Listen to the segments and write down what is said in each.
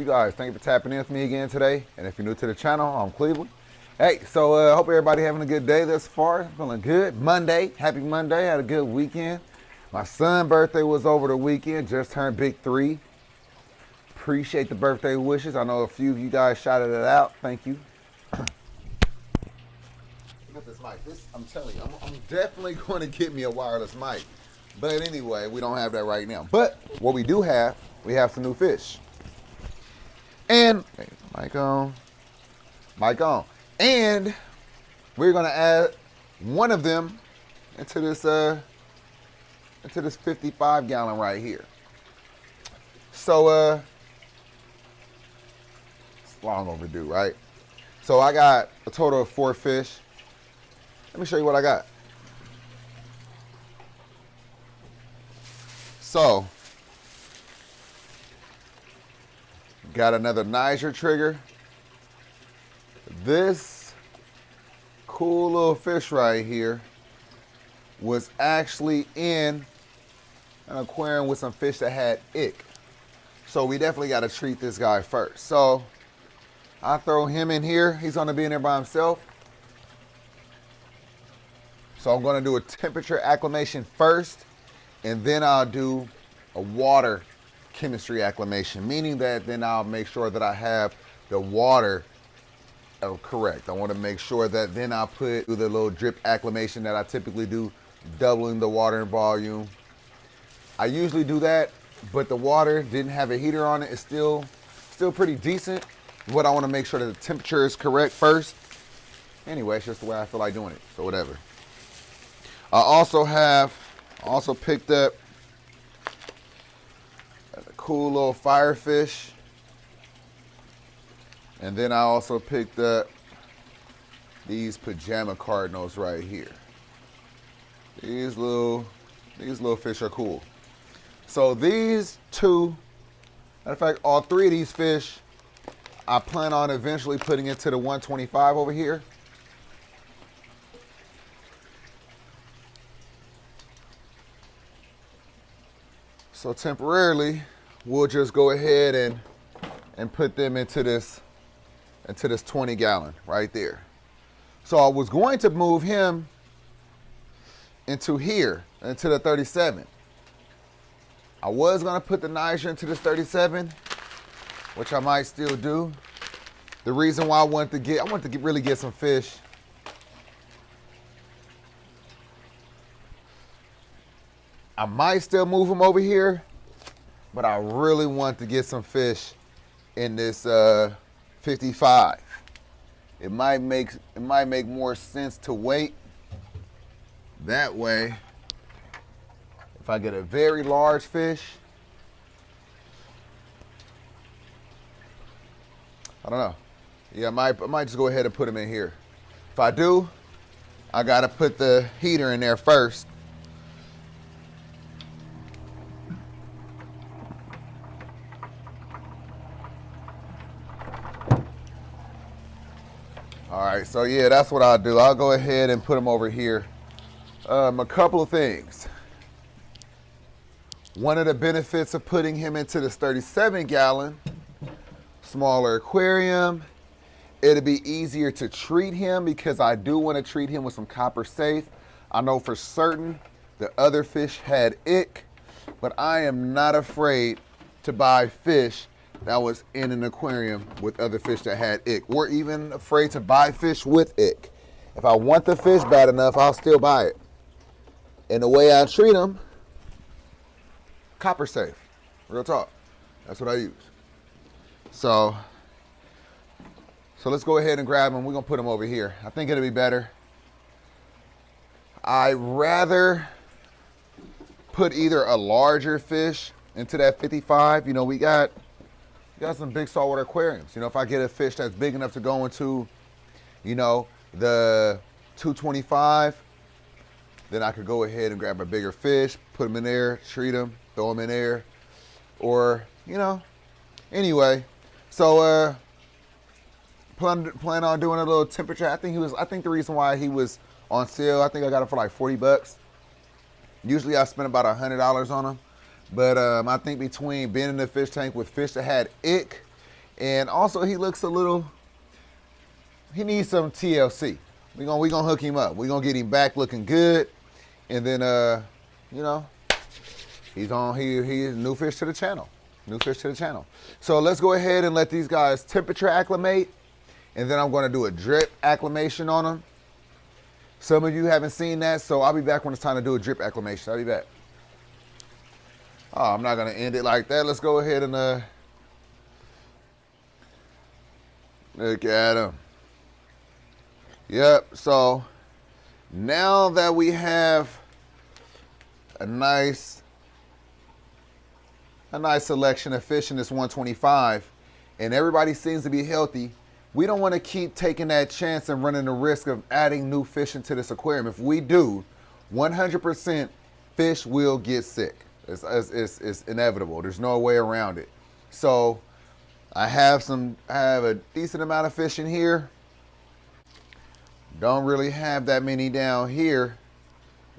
you guys? Thank you for tapping in with me again today. And if you're new to the channel, I'm Cleveland. Hey, so I hope everybody having a good day thus far. Feeling good. Monday. Happy Monday. Had a good weekend. My son's birthday was over the weekend. Just turned big 3. Appreciate the birthday wishes. I know a few of you guys shouted it out. Thank you. Look at this mic. I'm telling you, I'm definitely going to get me a wireless mic. But anyway, we don't have that right now. But what we do have, we have some new fish. And, mic on. And we're going to add one of them into this 55 gallon right here. So, it's long overdue, right? So I got a total of 4 fish. Let me show you what I got. So, got another Niger trigger. This cool little fish right here was actually in an aquarium with some fish that had ick. So we definitely got to treat this guy first. So I throw him in here. He's going to be in there by himself. So I'm going to do a temperature acclimation first. And then I'll do a water chemistry acclimation, meaning that then I'll make sure that I have the water correct. I want to make sure that then I'll put the little drip acclimation that I typically do, doubling the water in volume. I usually do that, but the water didn't have a heater on it. It's still pretty decent. But I want to make sure that the temperature is correct first. Anyway, it's just the way I feel like doing it, so whatever. I also picked up a cool little firefish. And then I also picked up these pajama cardinals right here. These little fish are cool. So these two, matter of fact, all 3 of these fish, I plan on eventually putting into the 125 over here. So temporarily, we'll just go ahead and put them into this 20 gallon right there. So I was going to move him into here, into the 37. I was gonna put the Niger into this 37, which I might still do. The reason why I wanted to really get some fish. I might still move them over here, but I really want to get some fish in this 55. It might make more sense to wait. That way, if I get a very large fish, I don't know. Yeah, I might just go ahead and put them in here. If I do, I gotta put the heater in there first. All right, so yeah, that's what I'll do. I'll go ahead and put them over here. A couple of things. One of the benefits of putting him into this 37 gallon, smaller aquarium, it'll be easier to treat him because I do want to treat him with some copper safe. I know for certain the other fish had ick, but I am not afraid to buy fish that was in an aquarium with other fish that had ick. Or even afraid to buy fish with ick. If I want the fish bad enough, I'll still buy it. And the way I treat them, copper safe. Real talk. That's what I use. So let's go ahead and grab them. We're gonna put them over here. I think it'll be better. I'd rather put either a larger fish into that 55. You know, we got some big saltwater aquariums. You know, if I get a fish that's big enough to go into, you know, the 225, then I could go ahead and grab a bigger fish, put them in there, treat them, throw them in there, or, you know, anyway. So plan on doing a little temperature. I think the reason why he was on sale, I think I got it for like 40 bucks. Usually I spend about $100 on them. But I think between being in the fish tank with fish that had ick And also he looks a little, he needs some TLC. We gonna hook him up. We gonna get him back looking good. And then you know, he's new fish to the channel. New fish to the channel. So let's go ahead and let these guys temperature acclimate. And then I'm gonna do a drip acclimation on them. Some of you haven't seen that, so I'll be back when it's time to do a drip acclimation. I'll be back. Oh, I'm not gonna end it like that. Let's go ahead and look at him. Yep, so now that we have a nice selection of fish in this 125 and everybody seems to be healthy, we don't want to keep taking that chance and running the risk of adding new fish into this aquarium. If we do, 100% fish will get sick. It's inevitable. There's no way around it. So I have a decent amount of fish in here. Don't really have that many down here.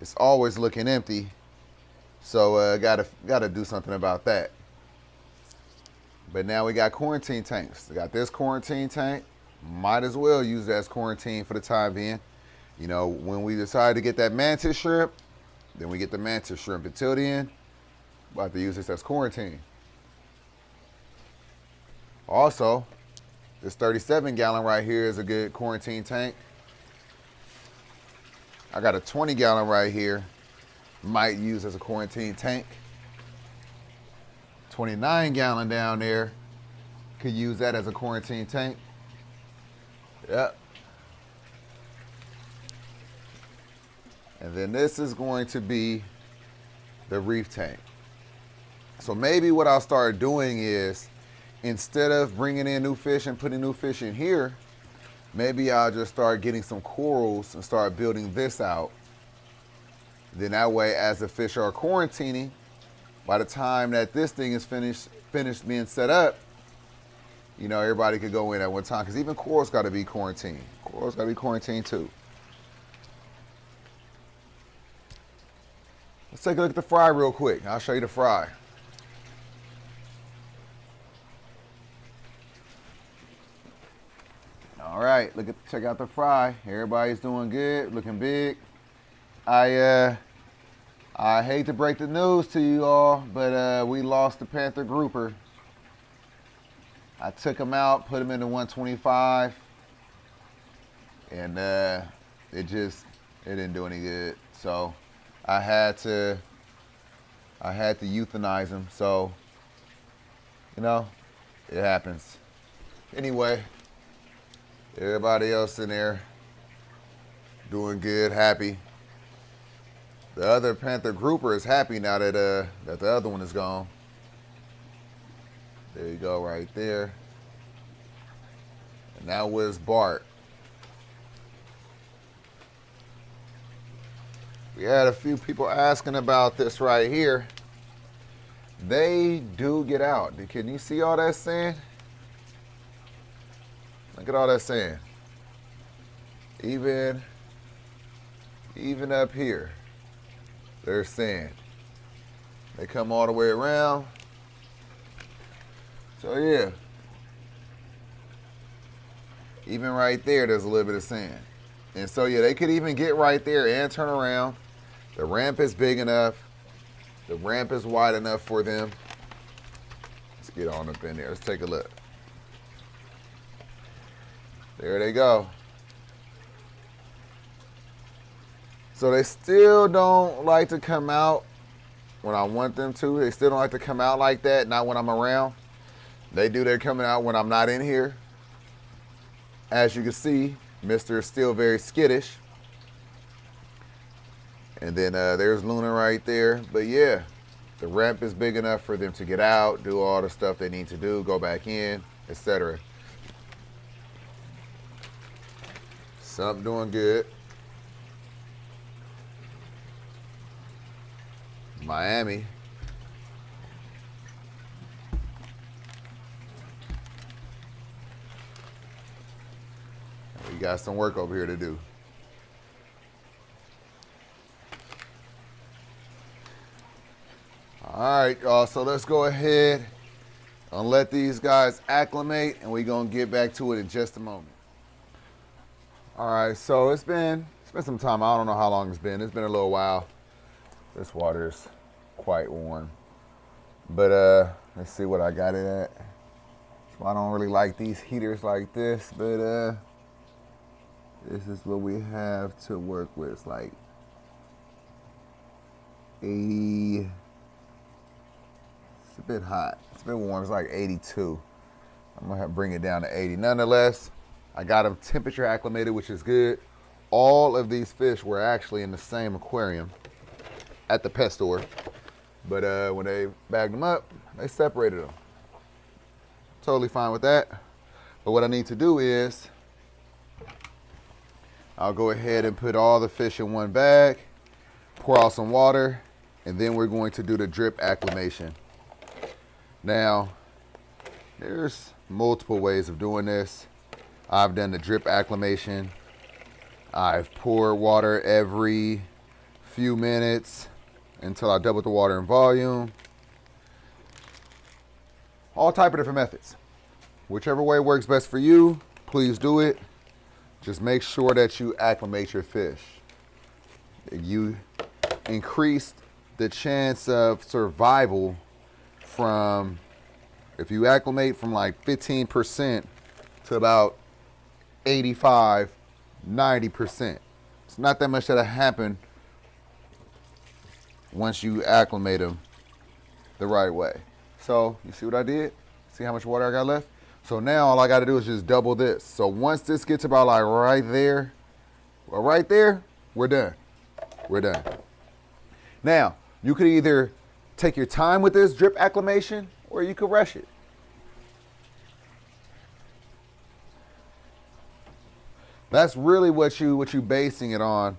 It's always looking empty. So gotta do something about that. But now we got quarantine tanks. We got this quarantine tank. Might as well use that as quarantine for the time being. You know, when we decide to get that mantis shrimp, then we get the mantis shrimp. Until then, we'll have to use this as quarantine. Also, this 37-gallon right here is a good quarantine tank. I got a 20-gallon right here. Might use as a quarantine tank. 29-gallon down there. Could use that as a quarantine tank. Yep. And then this is going to be the reef tank. So maybe what I'll start doing is, instead of bringing in new fish and putting new fish in here, maybe I'll just start getting some corals and start building this out. Then that way, as the fish are quarantining, by the time that this thing is finished being set up, you know, everybody could go in at one time. Because even corals got to be quarantined. Corals got to be quarantined too. Let's take a look at the fry real quick. I'll show you the fry. All right, check out the fry. Everybody's doing good, looking big. I hate to break the news to you all, but we lost the Panther grouper. I took him out, put him in the 125, and it didn't do any good. So I had to euthanize him. So, you know, it happens. Anyway, everybody else in there doing good, happy. The other Panther grouper is happy now that the other one is gone. There you go, right there. And now where's Bart? We had a few people asking about this right here. They do get out. Can you see all that sand? Look at all that sand. Even up here, there's sand. They come all the way around. So yeah, even right there, there's a little bit of sand. And so yeah, they could even get right there and turn around. The ramp is big enough. The ramp is wide enough for them. Let's get on up in there. Let's take a look. There they go. So they still don't like to come out when I want them to. They still don't like to come out like that, not when I'm around. They're coming out when I'm not in here. As you can see, Mr. is still very skittish. And then there's Luna right there. But yeah, the ramp is big enough for them to get out, do all the stuff they need to do, go back in, etc. Some doing good. Miami. We got some work over here to do. All right, y'all, so let's go ahead. Gonna let these guys acclimate, and we're gonna get back to it in just a moment. All right, so it's been some time. I don't know how long it's been. It's been a little while. This water is quite warm. But let's see what I got it at. So I don't really like these heaters like this, but this is what we have to work with. It's like 80. It's a bit hot. It's a bit warm. It's like 82. I'm gonna have to bring it down to 80. Nonetheless, I got them temperature acclimated, which is good. All of these fish were actually in the same aquarium at the pet store. But when they bagged them up, they separated them. Totally fine with that. But what I need to do is, I'll go ahead and put all the fish in one bag, pour out some water, and then we're going to do the drip acclimation. Now, there's multiple ways of doing this. I've done the drip acclimation. I've poured water every few minutes until I double the water in volume. All type of different methods. Whichever way works best for you, please do it. Just make sure that you acclimate your fish. You increase the chance of survival from, if you acclimate from like 15% to about 85, 90%. It's not that much that'll happen once you acclimate them the right way. So you see what I did? See how much water I got left? So now all I got to do is just double this. So once this gets about like right there, well, right there, we're done. We're done. Now, you could either take your time with this drip acclimation or you could rush it. That's really what you basing it on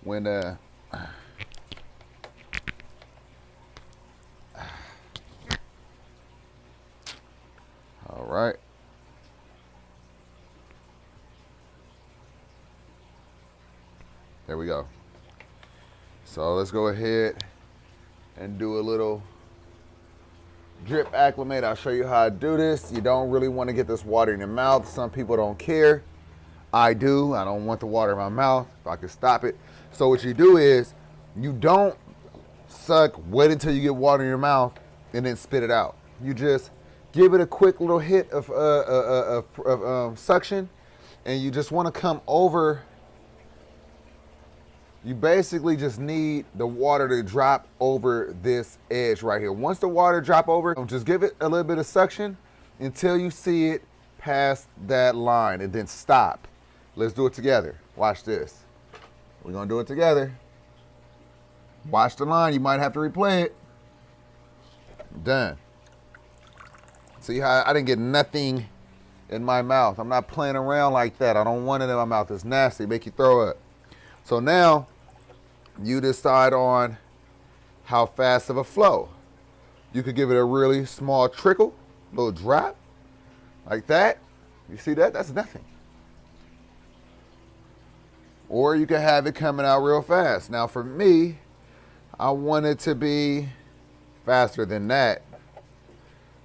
when all right. There we go. So let's go ahead and do a little drip acclimate. I'll show you how I do this. You don't really want to get this water in your mouth. Some people don't care. I do. I don't want the water in my mouth if I could stop it. So what you do is you don't suck, wait until you get water in your mouth and then spit it out. You just give it a quick little hit of suction, and you just want to come over. You basically just need the water to drop over this edge right here. Once the water drop over, just give it a little bit of suction until you see it past that line, and then stop. Let's do it together. Watch this. We're gonna do it together. Watch the line. You might have to replay it. Done. See how I didn't get nothing in my mouth. I'm not playing around like that. I don't want it in my mouth. It's nasty. Make you throw up. So now you decide on how fast of a flow. You could give it a really small trickle, little drop, like that. You see that? That's nothing. Or you could have it coming out real fast. Now for me, I want it to be faster than that.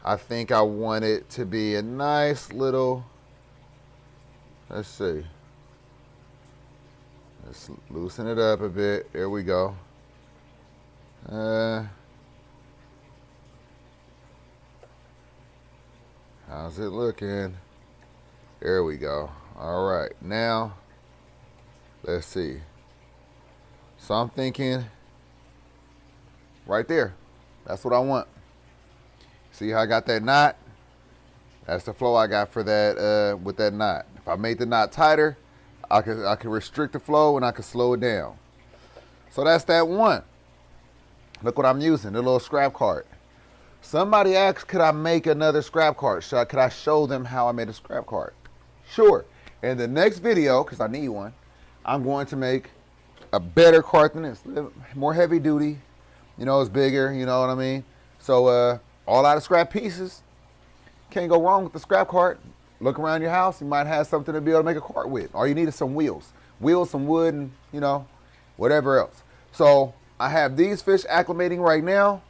I think I want it to be a nice little, let's see. Let's loosen it up a bit. There we go. How's it looking? There we go. All right, now let's see. So I'm thinking right there. That's what I want. See how I got that knot? That's the flow I got for that with that knot. If I made the knot tighter, I could restrict the flow and I could slow it down. So that's that one. Look what I'm using, the little scrap card. Somebody asked, could I make another scrap card? Could I show them how I made a scrap card? Sure. In the next video, because I need one, I'm going to make a better card than this. More heavy duty. You know, it's bigger, you know what I mean? So all out of scrap pieces. Can't go wrong with the scrap card. Look around your house, you might have something to be able to make a cart with. All you need is some wheels. Wheels, some wood, and, you know, whatever else. So I have these fish acclimating right now.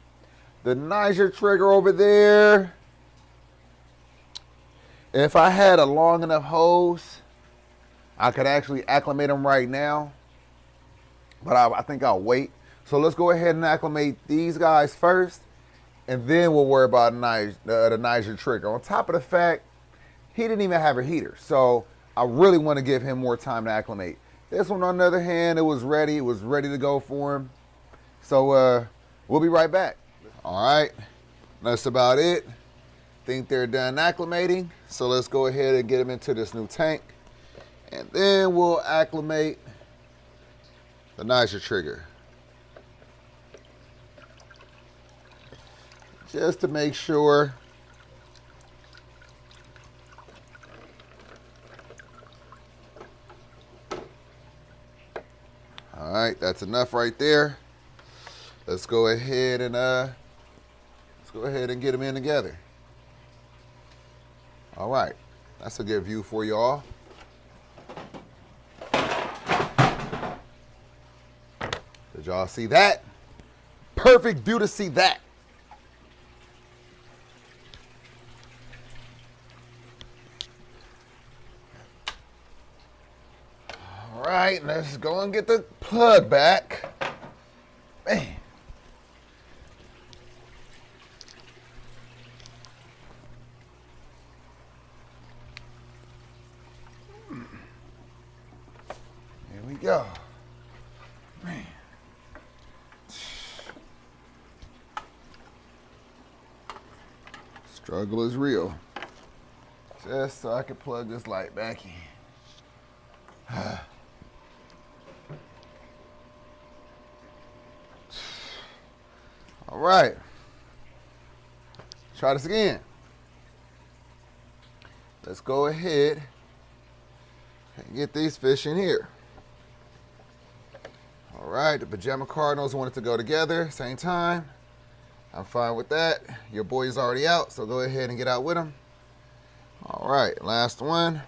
the Niger trigger over there. If I had a long enough hose, I could actually acclimate them right now. But I think I'll wait. So let's go ahead and acclimate these guys first, and then we'll worry about the Niger trigger. On top of the fact, he didn't even have a heater. So I really want to give him more time to acclimate. This one, on the other hand, it was ready. It was ready to go for him. So we'll be right back. All right, that's about it. Think they're done acclimating. So let's go ahead and get them into this new tank. And then we'll acclimate the Niger trigger. Just to make sure. All right, that's enough right there. Let's go ahead and get them in together. All right, that's a good view for y'all. Did y'all see that? Perfect view to see that. All right, let's go and get the plug back. Man. Here we go. Man. Struggle is real. Just so I can plug this light back in. All right. Try this again. Let's go ahead and get these fish in here. All right, the pajama cardinals want it to go together, same time. I'm fine with that. Your boy's already out, so go ahead and get out with him. All right, last one.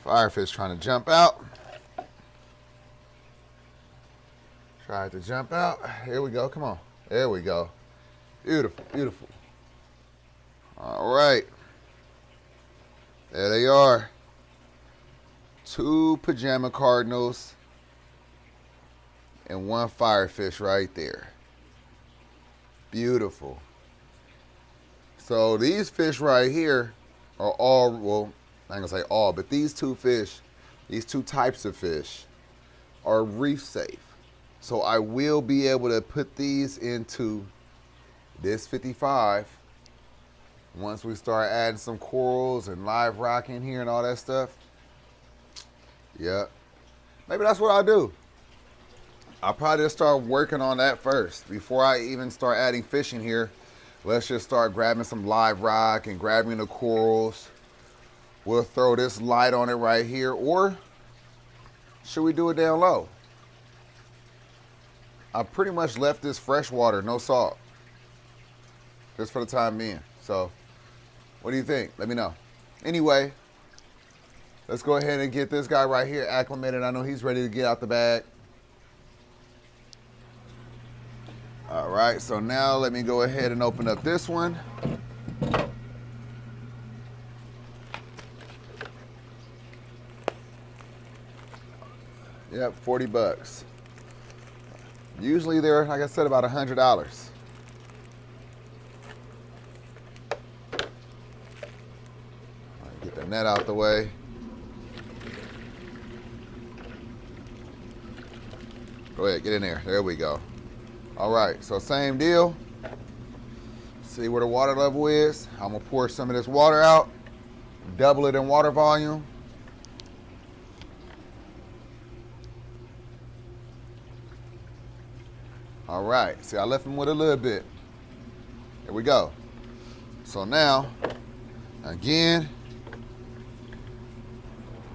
Firefish trying to jump out. Tried to jump out. Here we go, come on. There we go. Beautiful, beautiful. All right. There they are. 2 pajama cardinals and 1 firefish right there. Beautiful. So these fish right here are all, well, I'm gonna say all, but these 2 fish, these 2 types of fish are reef safe. So I will be able to put these into this 55 once we start adding some corals and live rock in here and all that stuff. Yeah, maybe that's what I'll do. I'll probably just start working on that first before I even start adding fish in here. Let's just start grabbing some live rock and grabbing the corals. We'll throw this light on it right here, or should we do it down low? I pretty much left this freshwater, no salt, just for the time being. So what do you think? Let me know. Anyway, let's go ahead and get this guy right here acclimated. I know he's ready to get out the bag. All right, so now let me go ahead and open up this one. Yep, 40 bucks. Usually they're, like I said, about $100. Get the net out the way. Go ahead, get in there. There we go. All right, so same deal. See where the water level is. I'm gonna pour some of this water out, double it in water volume. All right, see, I left him with a little bit. Here we go. So now, again,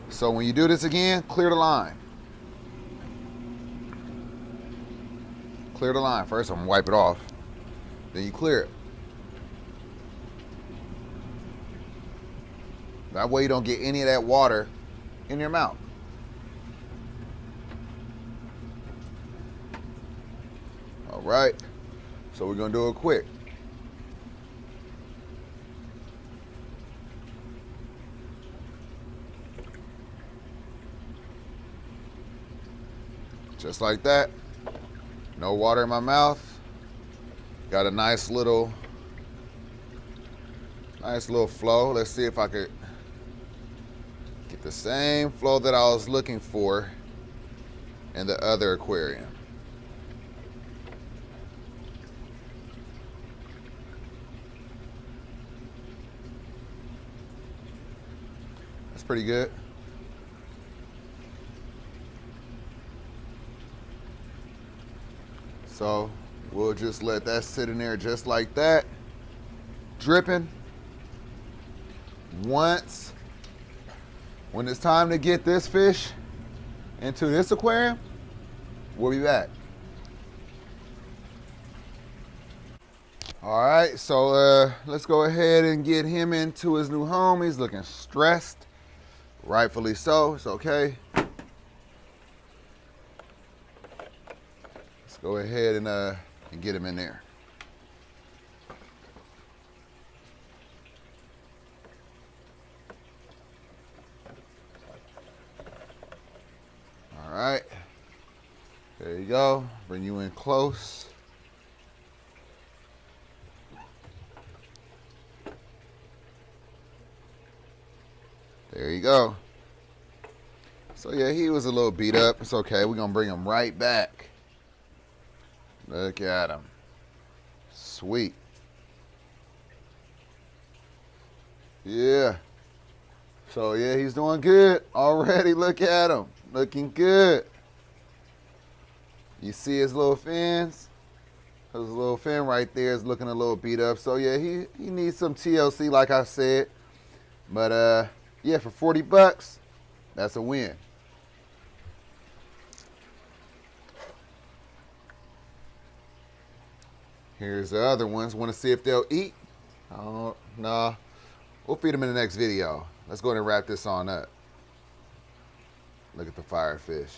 so when you do this again, clear the line. Clear the line. First, I'm gonna wipe it off. Then you clear it. That way you don't get any of that water in your mouth. All right. So So we're gonna do it quick. Just like that. No water in my mouth. Got a nice little flow. Let's see if I could get the same flow that I was looking for in the other aquarium. That's pretty good. So we'll just let that sit in there just like that, dripping. When it's time to get this fish into this aquarium, we'll be back. All right, so let's go ahead and get him into his new home. He's looking stressed, rightfully so. It's okay. Let's go ahead and get him in there. All right, there you go. Bring you in close. There you go. So yeah, he was a little beat up. It's okay. We're gonna bring him right back. Look at him. Sweet. Yeah. So yeah, he's doing good already. Look at him. Looking good. You see his little fins? His little fin right there is looking a little beat up. So yeah, he needs some TLC like I said. But yeah, for 40 bucks, that's a win. Here's the other ones. Want to see if they'll eat? Oh, no. We'll feed them in the next video. Let's go ahead and wrap this on up. Look at the firefish.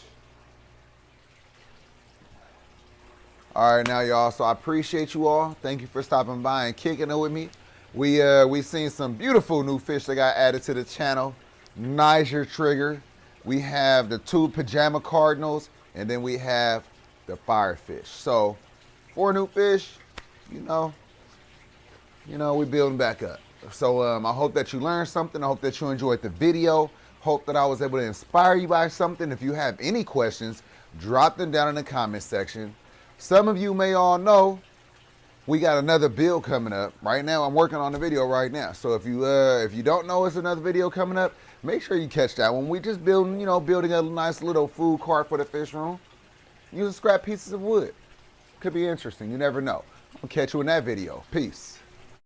All right, now y'all, so I appreciate you all. Thank you for stopping by and kicking it with me. We seen some beautiful new fish that got added to the channel. Niger Trigger. We have the 2 pajama cardinals, and then we have the firefish. So 4 new fish, you know, we building back up. So I hope that you learned something. I hope that you enjoyed the video. Hope that I was able to inspire you by something. If you have any questions, drop them down in the comment section. Some of you may all know we got another build coming up. Right now, I'm working on the video right now. So if you don't know it's another video coming up, make sure you catch that one. We just building, building a nice little food cart for the fish room. Using scrap pieces of wood. Could be interesting. You never know. I'll catch you in that video. Peace.